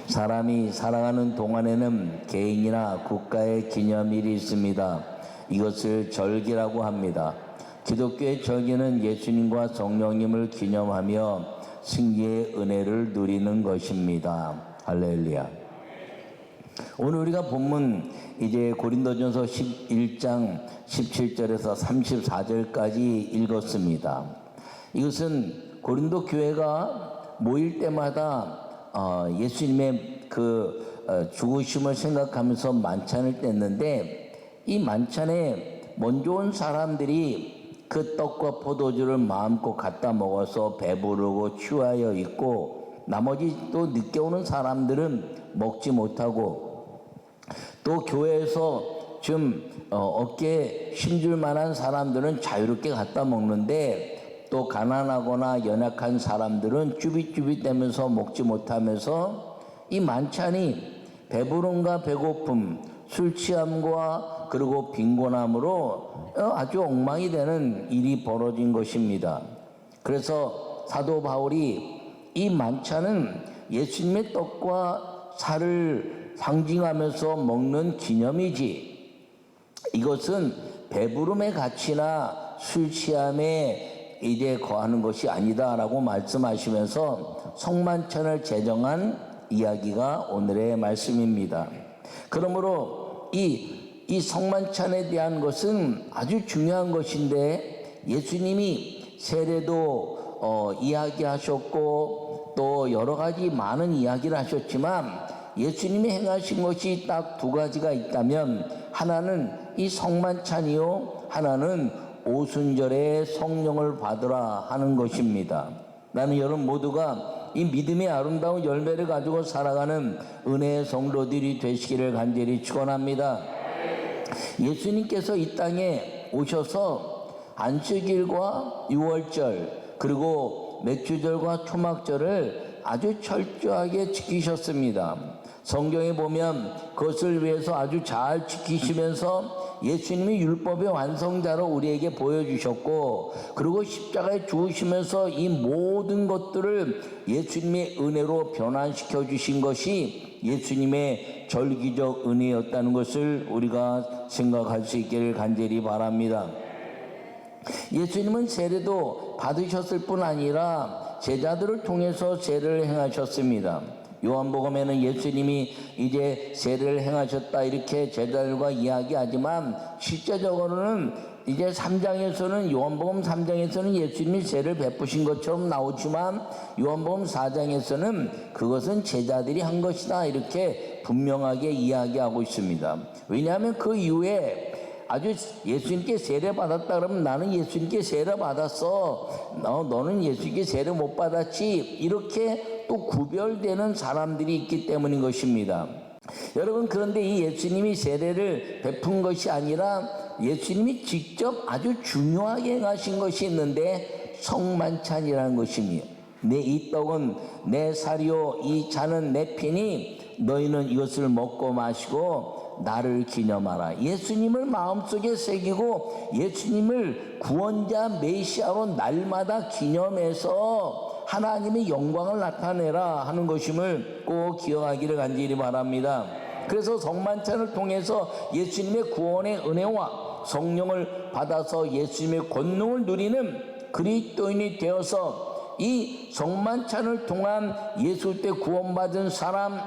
사람이 살아가는 동안에는 개인이나 국가의 기념일이 있습니다. 이것을 절기라고 합니다. 기독교의 절기는 예수님과 성령님을 기념하며 승리의 은혜를 누리는 것입니다. 할렐루야. 오늘 우리가 본문 이제 고린도전서 11장 17절에서 34절까지 읽었습니다. 이것은 고린도 교회가 모일 때마다 예수님의 죽으심을 생각하면서 만찬을 뗐는데, 이 만찬에 먼저 온 사람들이 그 떡과 포도주를 마음껏 갖다 먹어서 배부르고 취하여 있고, 나머지 또 늦게 오는 사람들은 먹지 못하고, 또 교회에서 좀 어깨에 힘줄 만한 사람들은 자유롭게 갖다 먹는데, 또 가난하거나 연약한 사람들은 쭈삣쭈삣대면서 먹지 못하면서 이 만찬이 배부름과 배고픔, 술 취함과 그리고 빈곤함으로 아주 엉망이 되는 일이 벌어진 것입니다. 그래서 사도 바울이 이 만찬은 예수님의 떡과 살을 상징하면서 먹는 기념이지, 이것은 배부름의 가치나 술 취함에 이제 거하는 것이 아니다라고 말씀하시면서 성만찬을 제정한 이야기가 오늘의 말씀입니다. 그러므로 이 성만찬에 대한 것은 아주 중요한 것인데, 예수님이 세례도 이야기하셨고 또 여러 가지 많은 이야기를 하셨지만, 예수님이 행하신 것이 딱 두 가지가 있다면, 하나는 이 성만찬이요, 하나는 오순절에 성령을 받으라 하는 것입니다. 나는 여러분 모두가 이 믿음의 아름다운 열매를 가지고 살아가는 은혜의 성도들이 되시기를 간절히 축원합니다. 예수님께서 이 땅에 오셔서 안식일과 유월절 그리고 맥주절과 초막절을 아주 철저하게 지키셨습니다. 성경에 보면 그것을 위해서 아주 잘 지키시면서 예수님이 율법의 완성자로 우리에게 보여주셨고, 그리고 십자가에 죽으시면서 이 모든 것들을 예수님의 은혜로 변환시켜 주신 것이 예수님의 절기적 은혜였다는 것을 우리가 생각할 수 있기를 간절히 바랍니다. 예수님은 세례도 받으셨을 뿐 아니라 제자들을 통해서 세례를 행하셨습니다. 요한복음에는 예수님이 이제 세례를 행하셨다 이렇게 제자들과 이야기하지만, 실제적으로는 이제 3장에서는, 요한복음 3장에서는 예수님이 세례를 베푸신 것처럼 나오지만, 요한복음 4장에서는 그것은 제자들이 한 것이다 이렇게 분명하게 이야기하고 있습니다. 왜냐하면 그 이후에 아주 예수님께 세례 받았다 그러면, 나는 예수님께 세례 받았어, 너는 예수님께 세례 못 받았지, 이렇게 또 구별되는 사람들이 있기 때문인 것입니다. 여러분, 그런데 이 예수님이 세례를 베푼 것이 아니라 예수님이 직접 아주 중요하게 행하신 것이 있는데, 성만찬이라는 것입니다. 이 떡은 내 살이요 이 잔은 내 피니, 너희는 이것을 먹고 마시고 나를 기념하라. 예수님을 마음속에 새기고 예수님을 구원자 메시아로 날마다 기념해서 하나님의 영광을 나타내라 하는 것임을 꼭 기억하기를 간절히 바랍니다. 그래서 성만찬을 통해서 예수님의 구원의 은혜와 성령을 받아서 예수님의 권능을 누리는 그리스도인이 되어서, 이 성만찬을 통한 예수 때 구원받은 사람,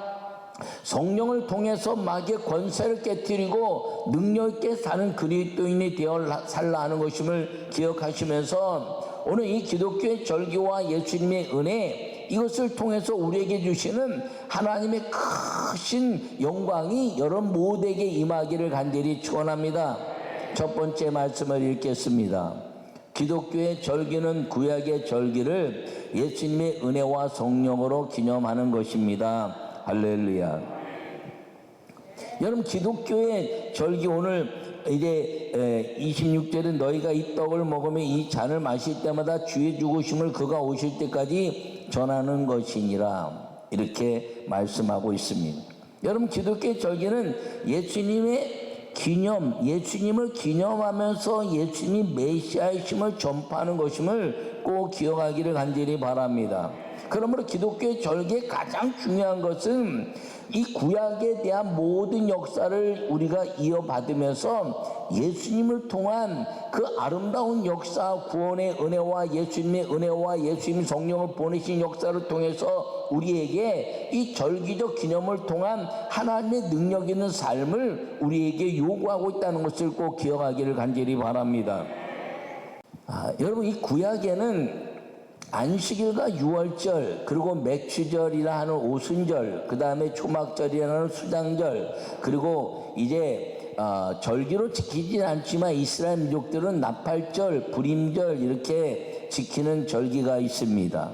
성령을 통해서 마귀의 권세를 깨뜨리고 능력 있게 사는 그리스도인이 되어 살라 하는 것임을 기억하시면서, 오늘 이 기독교의 절기와 예수님의 은혜, 이것을 통해서 우리에게 주시는 하나님의 크신 영광이 여러분 모두에게 임하기를 간절히 축원합니다. 첫 번째 말씀을 읽겠습니다. 기독교의 절기는 구약의 절기를 예수님의 은혜와 성령으로 기념하는 것입니다. 할렐루야. 여러분, 기독교의 절기, 오늘 이제 26절은 너희가 이 떡을 먹으며 이 잔을 마실 때마다 주의 죽으심을 그가 오실 때까지 전하는 것이니라, 이렇게 말씀하고 있습니다. 여러분, 기독교의 절기는 예수님의 기념, 예수님을 기념하면서 예수님이 메시아이심을 전파하는 것임을 꼭 기억하기를 간절히 바랍니다. 그러므로 기독교의 절기의 가장 중요한 것은 이 구약에 대한 모든 역사를 우리가 이어받으면서 예수님을 통한 그 아름다운 역사, 구원의 은혜와 예수님의 은혜와 예수님 성령을 보내신 역사를 통해서 우리에게 이 절기적 기념을 통한 하나님의 능력 있는 삶을 우리에게 요구하고 있다는 것을 꼭 기억하기를 간절히 바랍니다. 여러분, 이 구약에는 안식일과 유월절, 그리고 맥추절이라 하는 오순절, 그 다음에 초막절이라는 수장절, 그리고 이제 절기로 지키진 않지만 이스라엘 민족들은 나팔절, 불임절 이렇게 지키는 절기가 있습니다.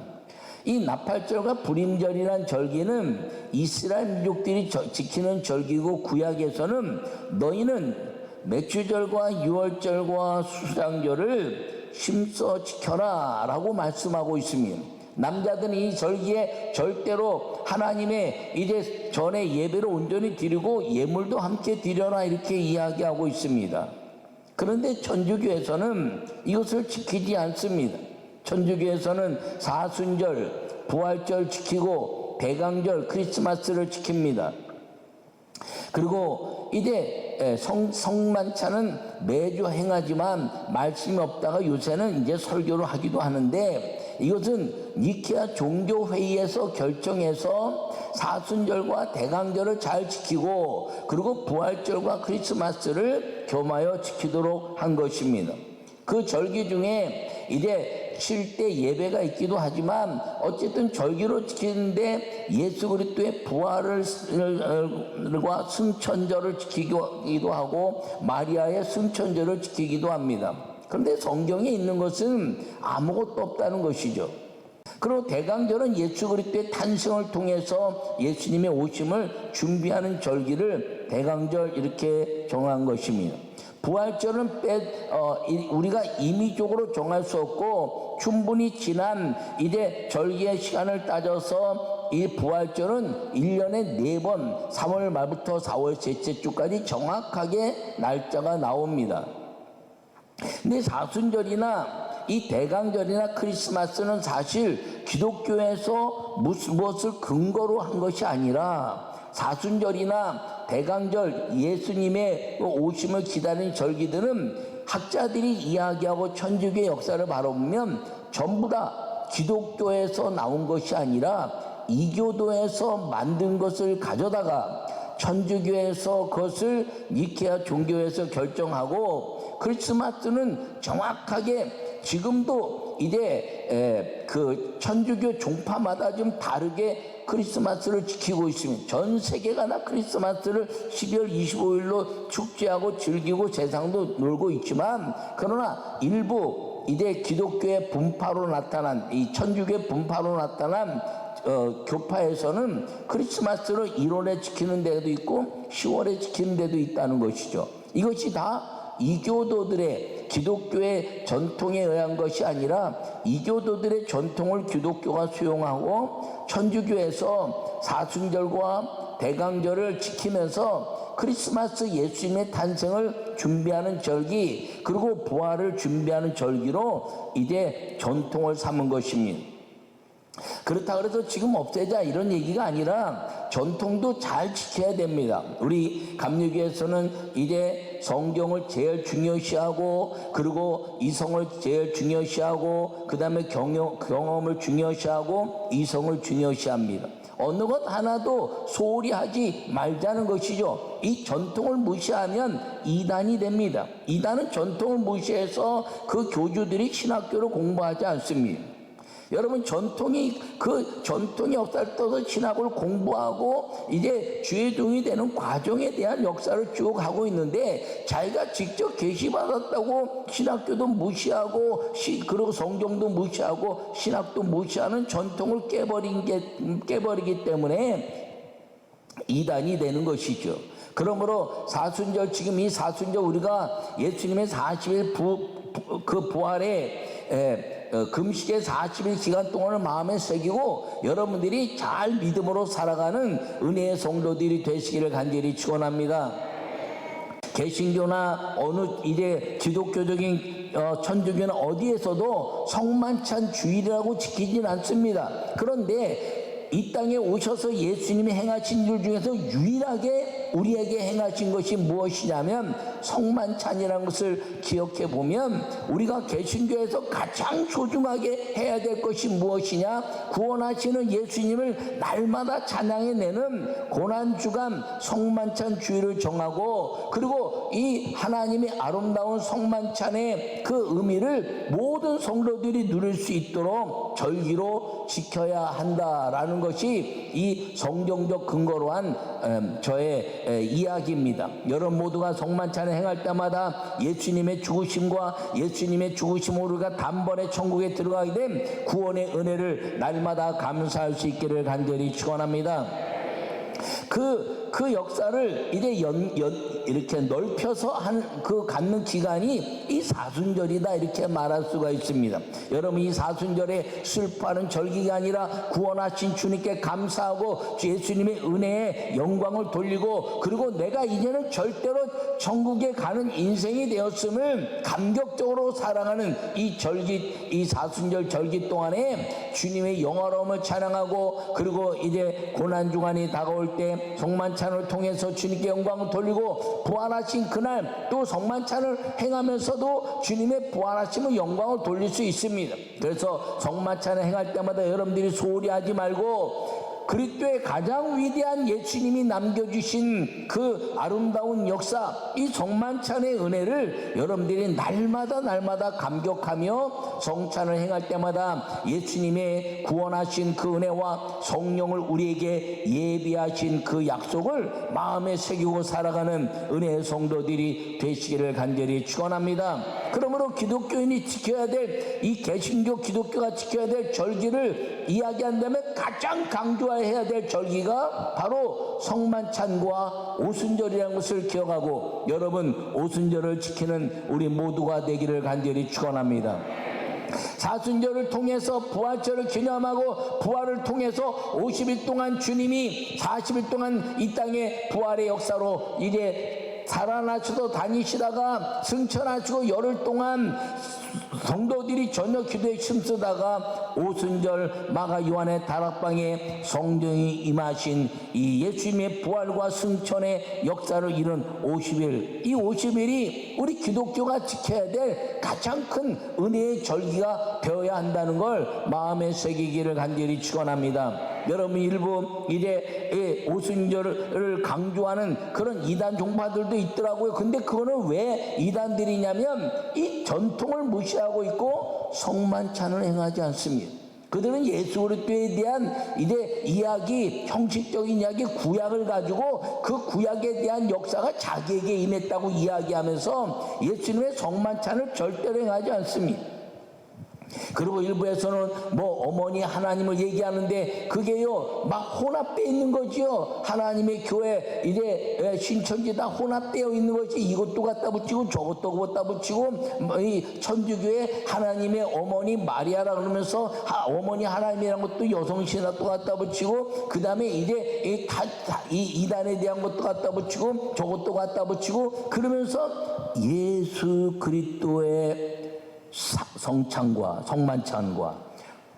이 나팔절과 불임절이란 절기는 이스라엘 민족들이 지키는 절기고, 구약에서는 너희는 맥추절과 유월절과 수장절을 힘써 지켜라 라고 말씀하고 있습니다. 남자들은 이 절기에 절대로 하나님의 이제 전에 예배를 온전히 드리고 예물도 함께 드려라 이렇게 이야기하고 있습니다. 그런데 천주교에서는 이것을 지키지 않습니다. 천주교에서는 사순절, 부활절 지키고 대강절, 크리스마스를 지킵니다. 그리고 이제 성만찬은 매주 행하지만 말씀이 없다가 요새는 이제 설교를 하기도 하는데, 이것은 니케아 종교회의에서 결정해서 사순절과 대강절을 잘 지키고, 그리고 부활절과 크리스마스를 겸하여 지키도록 한 것입니다. 그 절기 중에 이제 쉴 때 예배가 있기도 하지만 어쨌든 절기로 지키는데 예수 그리스도의 부활과 승천절을 지키기도 하고 마리아의 승천절을 지키기도 합니다. 그런데 성경에 있는 것은 아무것도 없다는 것이죠. 그리고 대강절은 예수 그리스도의 탄생을 통해서 예수님의 오심을 준비하는 절기를 대강절 이렇게 정한 것입니다. 부활절은 우리가 임의적으로 정할 수 없고, 충분히 지난 이제 절기의 시간을 따져서 이 부활절은 1년에 4번 3월 말부터 4월 셋째 주까지 정확하게 날짜가 나옵니다. 근데 사순절이나 이 대강절이나 크리스마스는 사실 기독교에서 무엇을 근거로 한 것이 아니라, 사순절이나 대강절, 예수님의 오심을 기다리는 절기들은 학자들이 이야기하고 천주교의 역사를 바라보면 전부 다 기독교에서 나온 것이 아니라 이교도에서 만든 것을 가져다가 천주교에서 그것을 니케아 종교에서 결정하고, 크리스마스는 정확하게 지금도 이제 그 천주교 종파마다 좀 다르게 크리스마스를 지키고 있습니다. 전 세계가 다 크리스마스를 12월 25일로 축제하고 즐기고 세상도 놀고 있지만, 그러나 일부 이제 기독교의 분파로 나타난, 이 천주교의 분파로 나타난 교파에서는 크리스마스를 1월에 지키는 데도 있고 10월에 지키는 데도 있다는 것이죠. 이것이 다 이교도들의 기독교의 전통에 의한 것이 아니라 이교도들의 전통을 기독교가 수용하고, 천주교에서 사순절과 대강절을 지키면서 크리스마스 예수님의 탄생을 준비하는 절기, 그리고 부활을 준비하는 절기로 이제 전통을 삼은 것입니다. 그렇다 그래서 지금 없애자 이런 얘기가 아니라 전통도 잘 지켜야 됩니다. 우리 감리교에서는 이제 성경을 제일 중요시하고, 그리고 이성을 제일 중요시하고, 그 다음에 경험을 중요시하고, 이성을 중요시합니다. 어느 것 하나도 소홀히 하지 말자는 것이죠. 이 전통을 무시하면 이단이 됩니다. 이단은 전통을 무시해서 그 교주들이 신학교를 공부하지 않습니다. 여러분, 그 전통의 역사를 떠서 신학을 공부하고 이제 주의 종이 되는 과정에 대한 역사를 쭉 하고 있는데, 자기가 직접 계시받았다고 신학교도 무시하고 그리고 성경도 무시하고 신학도 무시하는 전통을 깨버리기 때문에 이단이 되는 것이죠. 그러므로 사순절, 지금 이 사순절 우리가 예수님의 40일 그 부활에 금식의 40일 기간 동안을 마음에 새기고 여러분들이 잘 믿음으로 살아가는 은혜의 성도들이 되시기를 간절히 축원합니다. 개신교나 어느 이제 기독교적인 천주교나 어디에서도 성만찬 주일이라고 지키진 않습니다. 그런데 이 땅에 오셔서 예수님이 행하신 일 중에서 유일하게 우리에게 행하신 것이 무엇이냐면 성만찬이라는 것을 기억해 보면, 우리가 개신교에서 가장 소중하게 해야 될 것이 무엇이냐? 구원하시는 예수님을 날마다 찬양해내는 고난주간 성만찬 주일을 정하고, 그리고 이 하나님의 아름다운 성만찬의 그 의미를 모든 성도들이 누릴 수 있도록 절기로 지켜야 한다라는 것이 이 성경적 근거로 한 저의 이야기입니다. 여러분 모두가 성만찬을 행할 때마다 예수님의 죽으심과 예수님의 죽으심으로 우리가 단번에 천국에 들어가게 된 구원의 은혜를 날마다 감사할 수 있기를 간절히 축원합니다. 그 역사를 이제 이렇게 넓혀서 갖는 기간이 이 사순절이다, 이렇게 말할 수가 있습니다. 여러분, 이 사순절에 슬퍼하는 절기가 아니라 구원하신 주님께 감사하고 예수님의 은혜에 영광을 돌리고, 그리고 내가 이제는 절대로 천국에 가는 인생이 되었음을 감격적으로 사랑하는 이 사순절 절기 동안에 주님의 영화로움을 찬양하고, 그리고 이제 고난주간이 다가올 때 성만찬을 통해서 주님께 영광을 돌리고, 부활하신 그날 또 성만찬을 행하면서도 주님의 부활하심의 영광을 돌릴 수 있습니다. 그래서 성만찬을 행할 때마다 여러분들이 소홀히 하지 말고, 그리스도의 가장 위대한 예수님이 남겨주신 그 아름다운 역사, 이 성만찬의 은혜를 여러분들이 날마다 감격하며 성찬을 행할 때마다 예수님의 구원하신 그 은혜와 성령을 우리에게 예비하신 그 약속을 마음에 새기고 살아가는 은혜의 성도들이 되시기를 간절히 축원합니다. 그러므로 기독교인이 지켜야 될, 이 개신교 기독교가 지켜야 될 절기를 이야기한다면 가장 강조해야 될 절기가 바로 성만찬과 오순절이라는 것을 기억하고, 여러분 오순절을 지키는 우리 모두가 되기를 간절히 축원합니다. 사순절을 통해서 부활절을 기념하고, 부활을 통해서 50일 동안 주님이 40일 동안 이 땅의 부활의 역사로 이제 살아나셔서 다니시다가 승천하시고 열흘 동안 성도들이 저녁 기도에 힘쓰다가 오순절 마가 요한의 다락방에 성령이 임하신 이 예수님의 부활과 승천의 역사를 이룬 50일, 이 50일이 우리 기독교가 지켜야 될 가장 큰 은혜의 절기가 되어야 한다는 걸 마음에 새기기를 간절히 축원합니다. 여러분, 일부 이제 오순절을 강조하는 그런 이단 종파들도 있더라고요. 근데 그거는 왜 이단들이냐면 이 전통을 무시하고 있고 성만찬을 행하지 않습니다. 그들은 예수 그리스도에 대한 이제 이야기, 형식적인 이야기, 구약을 가지고 그 구약에 대한 역사가 자기에게 임했다고 이야기하면서 예수님의 성만찬을 절대로 행하지 않습니다. 그리고 일부에서는 뭐 어머니 하나님을 얘기하는데 그게요 막 혼합되어 있는 거지요. 하나님의 교회 이제 신천지 다 혼합되어 있는 것이, 이것도 갖다 붙이고 저것도 갖다 붙이고, 이 천주교회 하나님의 어머니 마리아라 그러면서 어머니 하나님이라는 것도 여성신학도 갖다 붙이고, 그 다음에 이제 이 이단에 대한 것도 갖다 붙이고 저것도 갖다 붙이고, 그러면서 예수 그리스도의 성찬과 성만찬과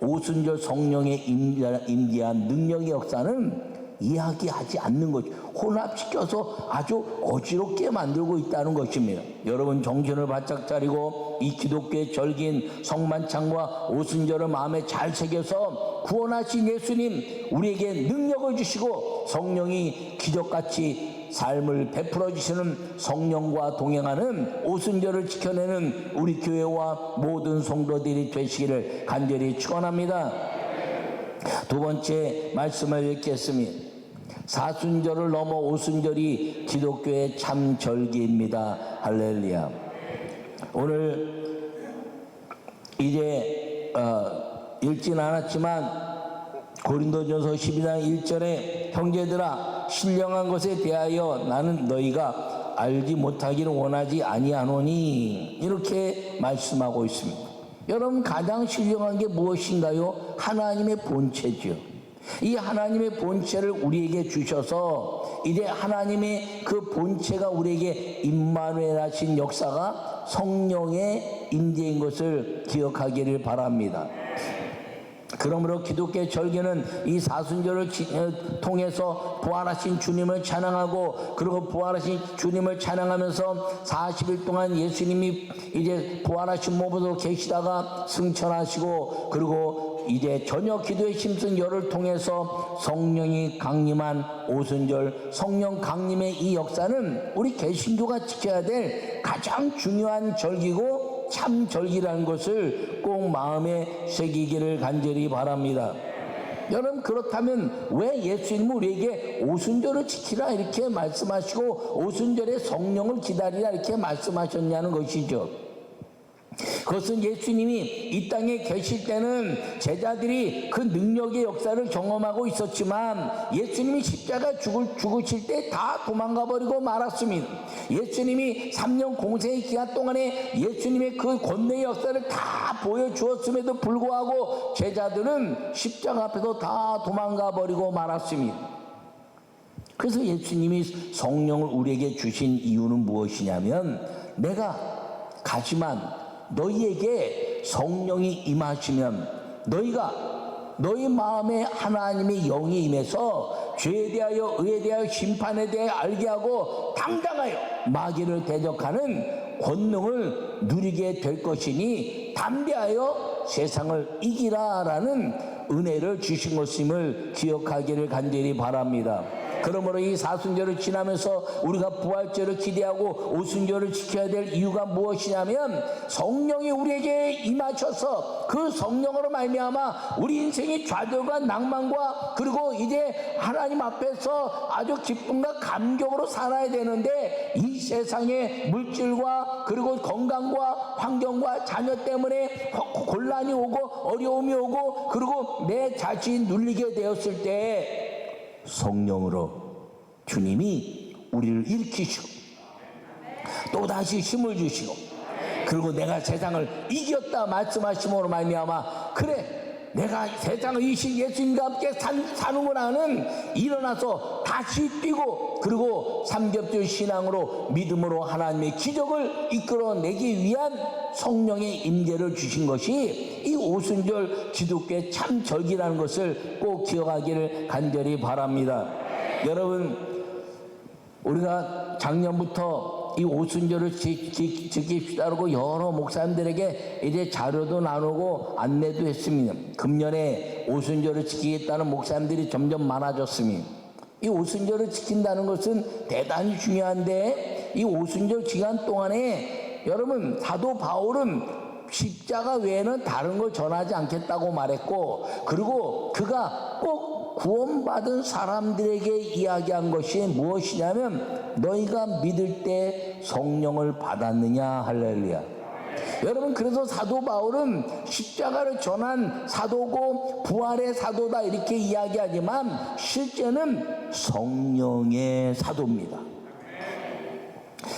오순절 성령의 임재한 능력의 역사는 이야기하지 않는 거죠. 혼합시켜서 아주 어지럽게 만들고 있다는 것입니다. 여러분, 정신을 바짝 차리고 이 기독교의 절기인 성만찬과 오순절을 마음에 잘 새겨서 구원하신 예수님, 우리에게 능력을 주시고 성령이 기적같이 삶을 베풀어 주시는 성령과 동행하는 오순절을 지켜내는 우리 교회와 모든 성도들이 되시기를 간절히 축원합니다. 두 번째 말씀을 읽겠습니다. 사순절을 넘어 오순절이 기독교의 참 절기입니다. 할렐루야. 오늘 이제 읽진 않았지만 고린도전서 12장 1절에 형제들아, 신령한 것에 대하여 나는 너희가 알지 못하기를 원하지 아니하노니, 이렇게 말씀하고 있습니다. 여러분, 가장 신령한 게 무엇인가요? 하나님의 본체죠. 이 하나님의 본체를 우리에게 주셔서 이제 하나님의 그 본체가 우리에게 임마누엘 하신 역사가 성령의 임재인 것을 기억하기를 바랍니다. 그러므로 기독교의 절기는 이 사순절을 통해서 부활하신 주님을 찬양하고, 그리고 부활하신 주님을 찬양하면서 40일 동안 예수님이 이제 부활하신 몸으로 계시다가 승천하시고, 그리고 이제 저녁 기도의 심슨 열을 통해서 성령이 강림한 오순절, 성령 강림의 이 역사는 우리 개신교가 지켜야 될 가장 중요한 절기고 참 절기라는 것을 꼭 마음에 새기기를 간절히 바랍니다. 여러분, 그렇다면 왜 예수님은 우리에게 오순절을 지키라 이렇게 말씀하시고 오순절에 성령을 기다리라 이렇게 말씀하셨냐는 것이죠. 그것은 예수님이 이 땅에 계실 때는 제자들이 그 능력의 역사를 경험하고 있었지만 예수님이 십자가 죽으실 때 다 도망가 버리고 말았습니다. 예수님이 3년 공생의 기간 동안에 예수님의 그 권능의 역사를 다 보여주었음에도 불구하고 제자들은 십자가 앞에서 다 도망가 버리고 말았습니다. 그래서 예수님이 성령을 우리에게 주신 이유는 무엇이냐면, 내가 가지만 너희에게 성령이 임하시면 너희가 너희 마음에 하나님의 영이 임해서 죄에 대하여 의에 대하여 심판에 대하여 알게 하고 당당하여 마귀를 대적하는 권능을 누리게 될 것이니 담대하여 세상을 이기라라는 은혜를 주신 것임을 기억하기를 간절히 바랍니다. 그러므로 이 사순절을 지나면서 우리가 부활절을 기대하고 오순절을 지켜야 될 이유가 무엇이냐면, 성령이 우리에게 임하셔서 그 성령으로 말미암아 우리 인생의 좌절과 낭만과 그리고 이제 하나님 앞에서 아주 기쁨과 감격으로 살아야 되는데, 이 세상의 물질과 그리고 건강과 환경과 자녀 때문에 곤란이 오고 어려움이 오고 그리고 내 자신이 눌리게 되었을 때 성령으로 주님이 우리를 일으키시고 또다시 힘을 주시고, 그리고 내가 세상을 이겼다 말씀하심으로 말미암아, 그래 내가 세상을 이신 예수님과 함께 사는구나는 일어나서 다시 뛰고, 그리고 삼겹줄 신앙으로 믿음으로 하나님의 기적을 이끌어내기 위한 성령의 임재를 주신 것이 이 오순절 기독교의 참 절기라는 것을 꼭 기억하기를 간절히 바랍니다. 여러분, 우리가 작년부터 이 오순절을 지킵시다라고 여러 목사님들에게 이제 자료도 나누고 안내도 했습니다. 금년에 오순절을 지키겠다는 목사님들이 점점 많아졌습니다. 이 오순절을 지킨다는 것은 대단히 중요한데, 이 오순절 기간 동안에 여러분, 사도 바울은 십자가 외에는 다른 걸 전하지 않겠다고 말했고, 그리고 그가 꼭 구원받은 사람들에게 이야기한 것이 무엇이냐면, 너희가 믿을 때 성령을 받았느냐. 할렐루야. 여러분, 그래서 사도 바울은 십자가를 전한 사도고 부활의 사도다 이렇게 이야기하지만 실제는 성령의 사도입니다.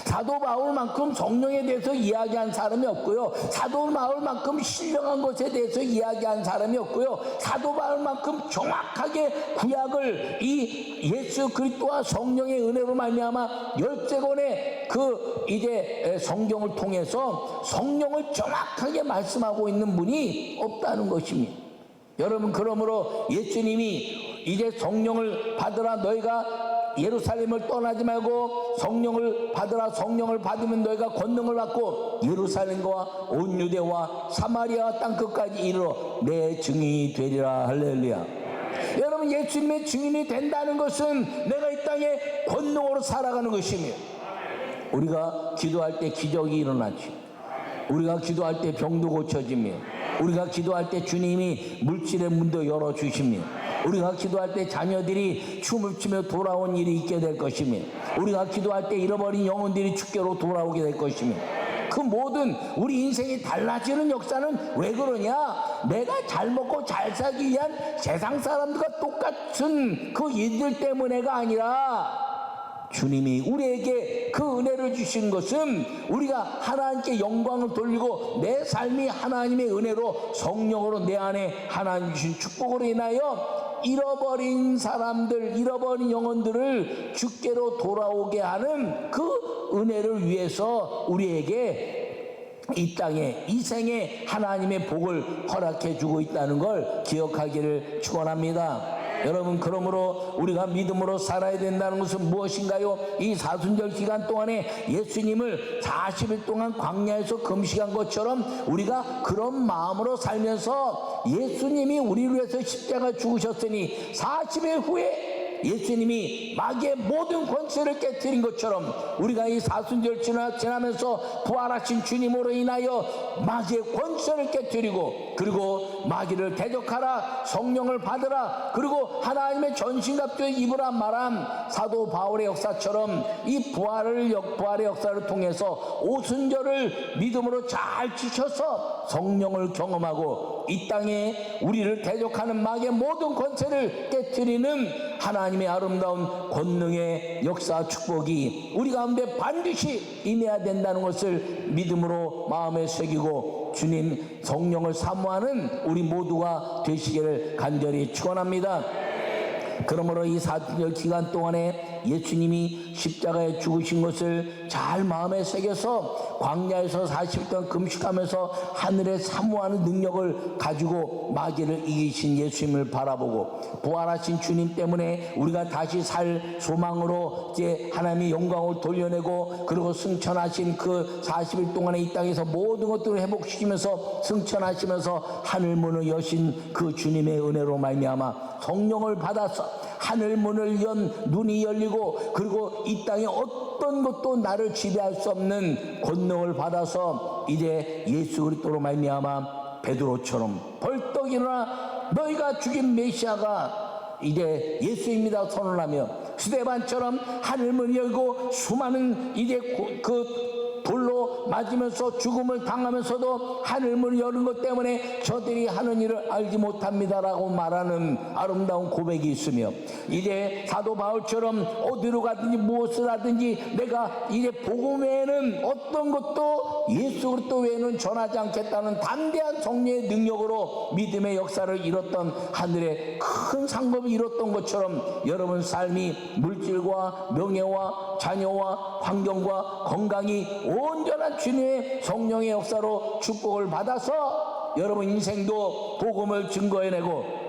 사도 바울만큼 성령에 대해서 이야기한 사람이 없고요, 사도 바울만큼 신령한 것에 대해서 이야기한 사람이 없고요, 사도 바울만큼 정확하게 구약을 이 예수 그리스도와 성령의 은혜로 말미암아 13권의 그 이제 성경을 통해서 성령을 정확하게 말씀하고 있는 분이 없다는 것입니다. 여러분, 그러므로 예수님이 이제 성령을 받으라, 너희가 예루살렘을 떠나지 말고 성령을 받으라, 성령을 받으면 너희가 권능을 받고 예루살렘과 온 유대와 사마리아 땅끝까지 이르러 내 증인이 되리라. 할렐루야. 여러분, 예수님의 증인이 된다는 것은 내가 이 땅에 권능으로 살아가는 것입니다. 우리가 기도할 때 기적이 일어나지, 우리가 기도할 때 병도 고쳐집니다. 우리가 기도할 때 주님이 물질의 문도 열어주십니다. 우리가 기도할 때 자녀들이 춤을 추며 돌아온 일이 있게 될 것입니다. 우리가 기도할 때 잃어버린 영혼들이 주께로 돌아오게 될 것입니다. 그 모든 우리 인생이 달라지는 역사는 왜 그러냐? 내가 잘 먹고 잘 살기 위한 세상 사람들과 똑같은 그 일들 때문에가 아니라 주님이 우리에게 그 은혜를 주신 것은 우리가 하나님께 영광을 돌리고 내 삶이 하나님의 은혜로 성령으로 내 안에 하나님 주신 축복으로 인하여 잃어버린 사람들, 잃어버린 영혼들을 주께로 돌아오게 하는 그 은혜를 위해서 우리에게 이 땅에 이 생에 하나님의 복을 허락해 주고 있다는 걸 기억하기를 축원합니다. 여러분, 그러므로 우리가 믿음으로 살아야 된다는 것은 무엇인가요? 이 사순절 기간 동안에 예수님을 40일 동안 광야에서 금식한 것처럼 우리가 그런 마음으로 살면서 예수님이 우리를 위해서 십자가 죽으셨으니 40일 후에 예수님이 마귀의 모든 권세를 깨뜨린 것처럼 우리가 이 사순절 지나면서 부활하신 주님으로 인하여 마귀의 권세를 깨뜨리고, 그리고 마귀를 대적하라, 성령을 받으라, 그리고 하나님의 전신갑주를 입으라 말한 사도 바울의 역사처럼 이 부활의 역사를 통해서 오순절을 믿음으로 잘 지켜서 성령을 경험하고 이 땅에 우리를 대적하는 마귀의 모든 권세를 깨뜨리는 하나님의 아름다운 권능의 역사 축복이 우리 가운데 반드시 임해야 된다는 것을 믿음으로 마음에 새기고 주님 성령을 사모하는 우리 모두가 되시기를 간절히 축원합니다. 그러므로 이 사순절 기간 동안에 예수님이 십자가에 죽으신 것을 잘 마음에 새겨서 광야에서 40일 동안 금식하면서 하늘에 사모하는 능력을 가지고 마귀를 이기신 예수님을 바라보고 부활하신 주님 때문에 우리가 다시 살 소망으로 이제 하나님의 영광을 돌려내고, 그리고 승천하신 그 40일 동안에 이 땅에서 모든 것들을 회복시키면서 승천하시면서 하늘문을 여신 그 주님의 은혜로 말미암아 성령을 받아서 하늘문을 연 눈이 열리고, 그리고 이 땅에 어떤 것도 나를 지배할 수 없는 권능을 받아서 이제 예수 그리스도로 말미암아 베드로처럼 벌떡 일어나 너희가 죽인 메시아가 이제 예수입니다 선언하며, 스데반처럼 하늘문을 열고 수많은 이제 그 돌로 맞으면서 죽음을 당하면서도 하늘문을 여는 것 때문에 저들이 하는 일을 알지 못합니다라고 말하는 아름다운 고백이 있으며, 이제 사도 바울처럼 어디로 가든지 무엇을 하든지 내가 이제 복음 외에는 어떤 것도 예수 그리스도 외에는 전하지 않겠다는 담대한 성령의 능력으로 믿음의 역사를 이뤘던, 하늘의 큰 상급을 이뤘던 것처럼 여러분 삶이 물질과 명예와 자녀와 환경과 건강이 온전한 주님의 성령의 역사로 축복을 받아서 여러분 인생도 복음을 증거해내고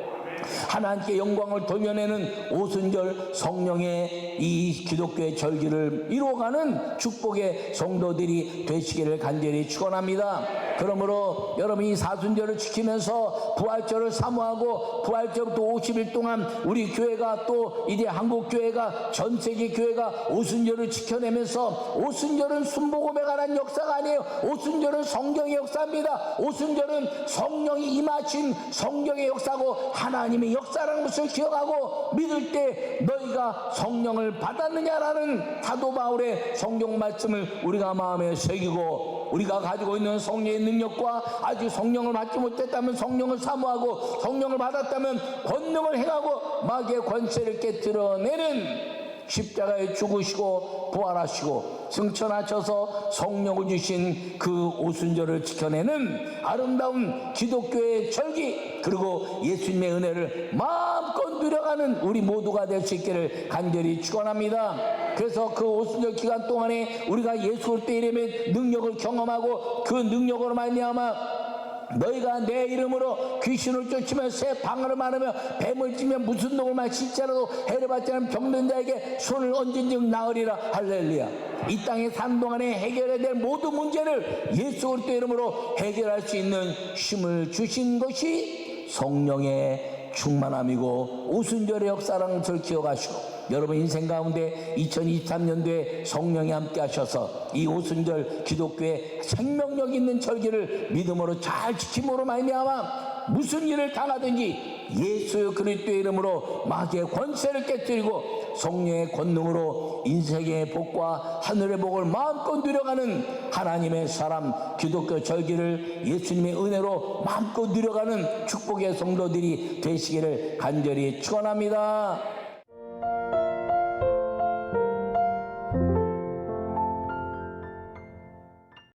하나님께 영광을 돌려내는 오순절 성령의 이 기독교의 절기를 이루어가는 축복의 성도들이 되시기를 간절히 축원합니다. 그러므로 여러분 이 사순절을 지키면서 부활절을 사모하고 부활절부터 50일 동안 우리 교회가 또 이제 한국교회가 전 세계 교회가 오순절을 지켜내면서, 오순절은 순복음에 관한 역사가 아니에요. 오순절은 성경의 역사입니다. 오순절은 성령이 임하신 성경의 역사고 하나님의 역사라는 것을 기억하고 믿을 때 너희가 성령을 받았느냐라는 사도 바울의 성경 말씀을 우리가 마음에 새기고, 우리가 가지고 있는 성령의 능력과 아직 성령을 받지 못했다면 성령을 사모하고 성령을 받았다면 권능을 행하고 마귀의 권세를 깨뜨려내는 십자가에 죽으시고 부활하시고 승천하셔서 성령을 주신 그 오순절을 지켜내는 아름다운 기독교의 절기, 그리고 예수님의 은혜를 마음껏 누려가는 우리 모두가 될 수 있기를 간절히 축원합니다. 그래서 그 오순절 기간 동안에 우리가 예수 그리스도 이름의 능력을 경험하고 그 능력으로 말미암아 너희가 내 이름으로 귀신을 쫓으며 새 방언을 말하며 뱀을 찌며 무슨 독을 마실지라도 해를 받지 않은 병든 자에게 손을 얹은 즉 나으리라. 할렐루야. 이 땅에 사는 동안에 해결해야 될 모든 문제를 예수 그리스도 이름으로 해결할 수 있는 힘을 주신 것이 성령의 충만함이고 오순절의 역사라는 것을 기억하시고, 여러분 인생 가운데 2023년도에 성령이 함께 하셔서 이 오순절 기독교의 생명력 있는 절기를 믿음으로 잘 지킴으로 말미암아 무슨 일을 당하든지 예수 그리스도의 이름으로 마귀의 권세를 깨뜨리고 성령의 권능으로 인생의 복과 하늘의 복을 마음껏 누려가는 하나님의 사람, 기독교 절기를 예수님의 은혜로 마음껏 누려가는 축복의 성도들이 되시기를 간절히 축원합니다.